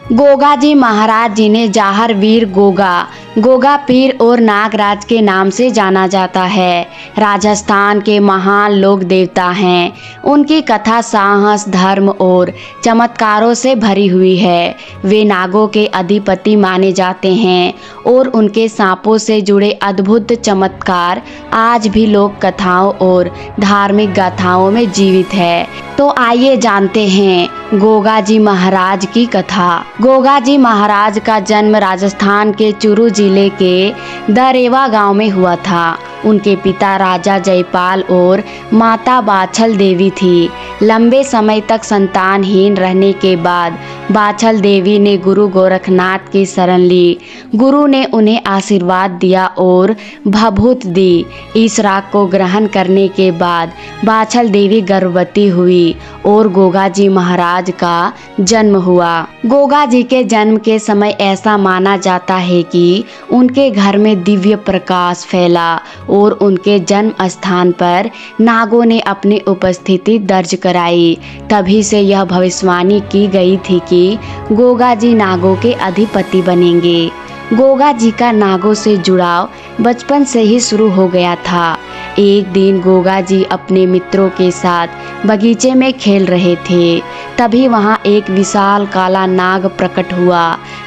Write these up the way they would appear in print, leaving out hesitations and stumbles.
गोगा जी महाराज जिन्हें जाहर वीर गोगा पीर और नागराज के नाम से जाना जाता है, राजस्थान के महान लोक देवता हैं। उनकी कथा साहस, धर्म और चमत्कारों से भरी हुई है। वे नागों के अधिपति माने जाते हैं और उनके सांपों से जुड़े अद्भुत चमत्कार आज भी लोक कथाओं और धार्मिक गाथाओं में जीवित है। तो आइए जानते हैं गोगा जी महाराज की कथा। गोगा जी महाराज का जन्म राजस्थान के चूरू जिले के दरेवा गांव में हुआ था। उनके पिता राजा जयपाल और माता बाछल देवी थी। लंबे समय तक संतानहीन रहने के बाद बाछल देवी ने गुरु गोरखनाथ की शरण ली। गुरु ने उन्हें आशीर्वाद दिया और भभूत दी। इस राग को ग्रहण करने के बाद बाछल देवी गर्भवती हुई और गोगा जी महाराज का जन्म हुआ। गोगा जी के जन्म के समय ऐसा माना जाता है कि उनके घर में दिव्य प्रकाश फैला और उनके जन्म स्थान पर नागों ने अपनी उपस्थिति दर्ज कराई। तभी से यह भविष्यवाणी की गई थी कि गोगा जी नागों के अधिपति बनेंगे। गोगा जी का नागों से जुड़ाव बचपन से ही शुरू हो गया था। एक दिन गोगा जी अपने मित्रों के साथ बगीचे में खेल रहे थे। तभी वहां एक विशाल काला नाग प्रकट हुआ।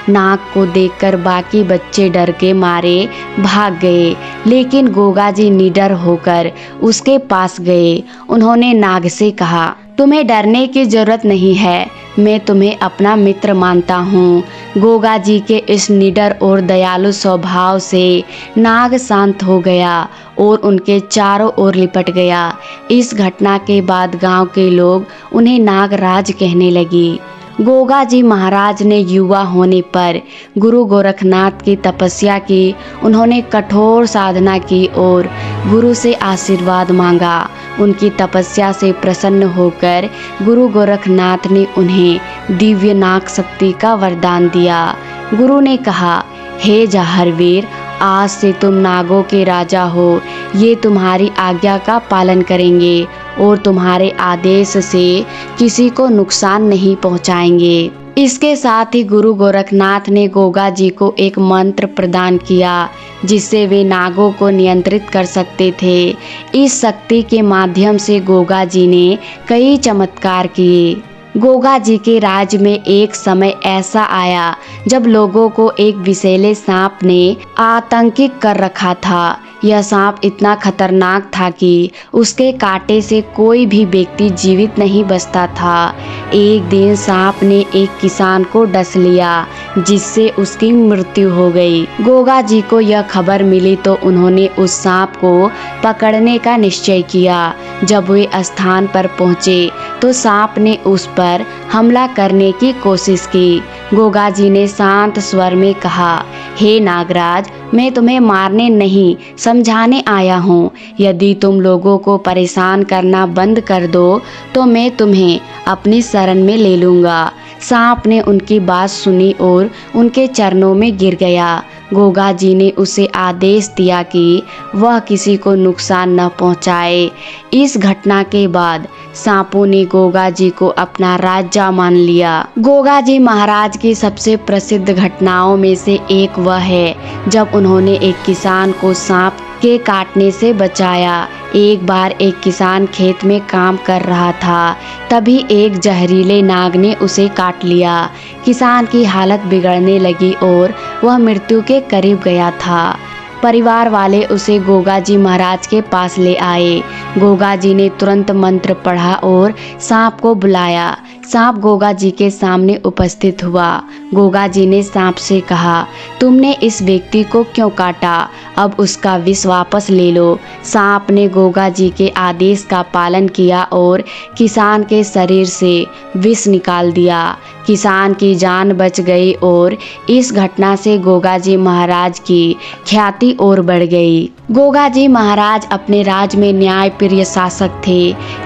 नाग को देखकर बाकी बच्चे डर के मारे भाग गए, लेकिन गोगा जी निडर होकर उसके पास गए। उन्होंने नाग से कहा, तुम्हें डरने की जरूरत नहीं है, मैं तुम्हें अपना मित्र मानता हूँ। गोगा जी के इस निडर और दयालु स्वभाव से नाग शांत हो गया और उनके चारों ओर लिपट गया। इस घटना के बाद गांव के लोग उन्हें नागराज कहने लगे। गोगा जी महाराज ने युवा होने पर गुरु गोरखनाथ की तपस्या की। उन्होंने कठोर साधना की और गुरु से आशीर्वाद मांगा। उनकी तपस्या से प्रसन्न होकर गुरु गोरखनाथ ने उन्हें दिव्य नाग शक्ति का वरदान दिया। गुरु ने कहा, हे जाहरवीर, आज से तुम नागों के राजा हो। ये तुम्हारी आज्ञा का पालन करेंगे और तुम्हारे आदेश से किसी को नुकसान नहीं पहुंचाएंगे। इसके साथ ही गुरु गोरखनाथ ने गोगा जी को एक मंत्र प्रदान किया जिससे वे नागों को नियंत्रित कर सकते थे। इस शक्ति के माध्यम से गोगा जी ने कई चमत्कार किए। गोगा जी के राज में एक समय ऐसा आया जब लोगों को एक विषैले सांप ने आतंकित कर रखा था। यह सांप इतना खतरनाक था कि उसके काटे से कोई भी व्यक्ति जीवित नहीं बचता था। एक दिन सांप ने एक किसान को डस लिया जिससे उसकी मृत्यु हो गई। गोगा जी को यह खबर मिली तो उन्होंने उस सांप को पकड़ने का निश्चय किया। जब वे स्थान पर पहुंचे तो सांप ने उस पर हमला करने की कोशिश की। गोगा जी ने शांत स्वर में कहा, हे नागराज, मैं तुम्हें मारने नहीं समझाने आया हूँ। यदि तुम लोगों को परेशान करना बंद कर दो तो मैं तुम्हें अपनी शरण में ले लूँगा। सांप ने उनकी बात सुनी और उनके चरणों में गिर गया। गोगा जी ने उसे आदेश दिया कि वह किसी को नुकसान न पहुंचाए। इस घटना के बाद सांपों ने गोगा जी को अपना राजा मान लिया। गोगा जी महाराज की सबसे प्रसिद्ध घटनाओं में से एक वह है जब उन्होंने एक किसान को सांप के काटने से बचाया। एक बार एक किसान खेत में काम कर रहा था, तभी एक जहरीले नाग ने उसे काट लिया। किसान की हालत बिगड़ने लगी और वह मृत्यु के करीब गया था। परिवार वाले उसे गोगा जी महाराज के पास ले आए। गोगा जी ने तुरंत मंत्र पढ़ा और सांप को बुलाया। सांप गोगा जी के सामने उपस्थित हुआ। गोगा जी ने सांप से कहा, तुमने इस व्यक्ति को क्यों काटा? अब उसका विष वापस ले लो। सांप ने गोगा जी के आदेश का पालन किया और किसान के शरीर से विष निकाल दिया। किसान की जान बच गई और इस घटना से गोगा जी महाराज की ख्याति और बढ़ गई। गोगा जी महाराज अपने राज में न्याय प्रिय शासक थे।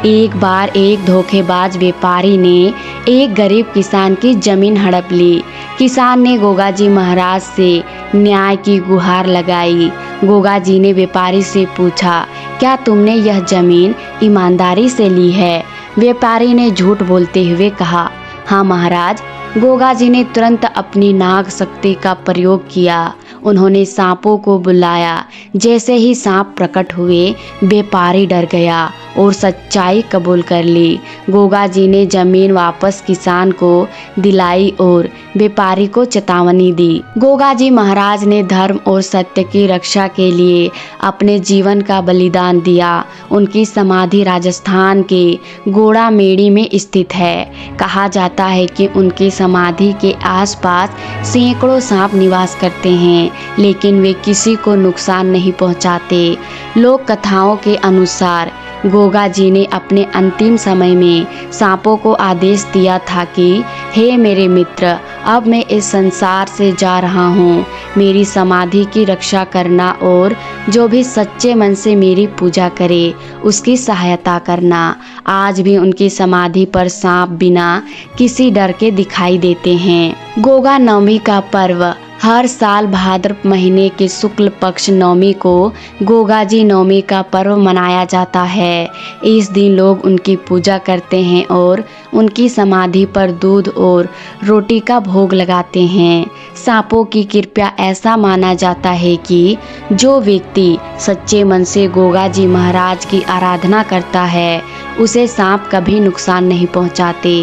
एक बार एक धोखेबाज व्यापारी ने एक गरीब किसान की जमीन हड़प ली। किसान ने गोगा जी महाराज से न्याय की गुहार लगाई। गोगा जी ने व्यापारी से पूछा, क्या तुमने यह जमीन ईमानदारी से ली है? व्यापारी ने झूठ बोलते हुए कहा, हाँ महाराज, गोगा जी ने तुरंत अपनी नाग शक्ति का प्रयोग किया। उन्होंने सांपों को बुलाया। जैसे ही सांप प्रकट हुए, व्यापारी डर गया और सच्चाई कबूल कर ली। गोगा जी ने जमीन वापस किसान को दिलाई और व्यापारी को चेतावनी दी। गोगा जी महाराज ने धर्म और सत्य की रक्षा के लिए अपने जीवन का बलिदान दिया। उनकी समाधि राजस्थान के गोड़ामेड़ी में स्थित है। कहा जाता है कि उनकी समाधि के आसपास सैकड़ों सांप निवास करते हैं, लेकिन वे किसी को नुकसान नहीं पहुंचाते। लोक कथाओं के अनुसार गोगा जी ने अपने अंतिम समय में सांपों को आदेश दिया था कि हे मेरे मित्र, अब मैं इस संसार से जा रहा हूँ। मेरी समाधि की रक्षा करना और जो भी सच्चे मन से मेरी पूजा करे उसकी सहायता करना। आज भी उनकी समाधि पर सांप बिना किसी डर के दिखाई देते हैं। गोगा नवमी का पर्व हर साल भाद्र महीने के शुक्ल पक्ष नवमी को गोगा जी नवमी का पर्व मनाया जाता है। इस दिन लोग उनकी पूजा करते हैं और उनकी समाधि पर दूध और रोटी का भोग लगाते हैं। सांपों की कृपा ऐसा माना जाता है कि जो व्यक्ति सच्चे मन से गोगा जी महाराज की आराधना करता है उसे सांप कभी नुकसान नहीं पहुंचाते।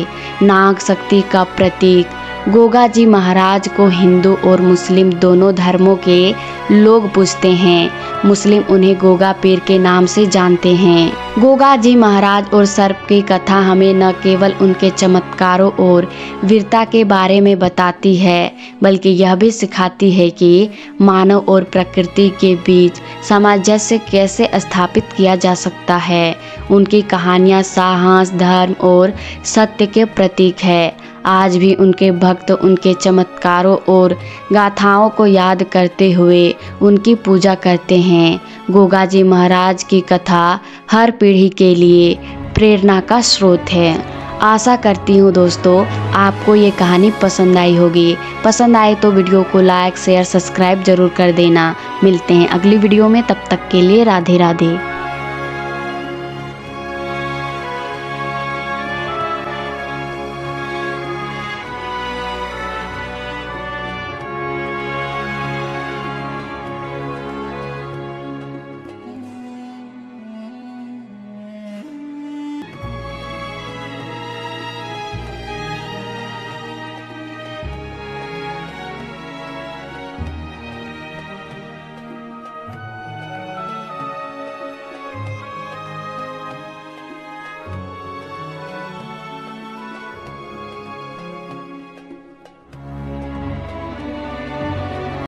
नाग शक्ति का प्रतीक गोगा जी महाराज को हिंदू और मुस्लिम दोनों धर्मों के लोग पूजते हैं। मुस्लिम उन्हें गोगा पीर के नाम से जानते हैं। गोगा जी महाराज और सर्प की कथा हमें न केवल उनके चमत्कारों और वीरता के बारे में बताती है, बल्कि यह भी सिखाती है कि मानव और प्रकृति के बीच सामंजस्य कैसे स्थापित किया जा सकता है। उनकी कहानियाँ साहस, धर्म और सत्य के प्रतीक है। आज भी उनके भक्त उनके चमत्कारों और गाथाओं को याद करते हुए उनकी पूजा करते हैं। गोगा जी महाराज की कथा हर पीढ़ी के लिए प्रेरणा का स्रोत है। आशा करती हूँ दोस्तों आपको ये कहानी पसंद आई होगी। पसंद आए तो वीडियो को लाइक, शेयर, सब्सक्राइब जरूर कर देना। मिलते हैं अगली वीडियो में, तब तक के लिए राधे राधे।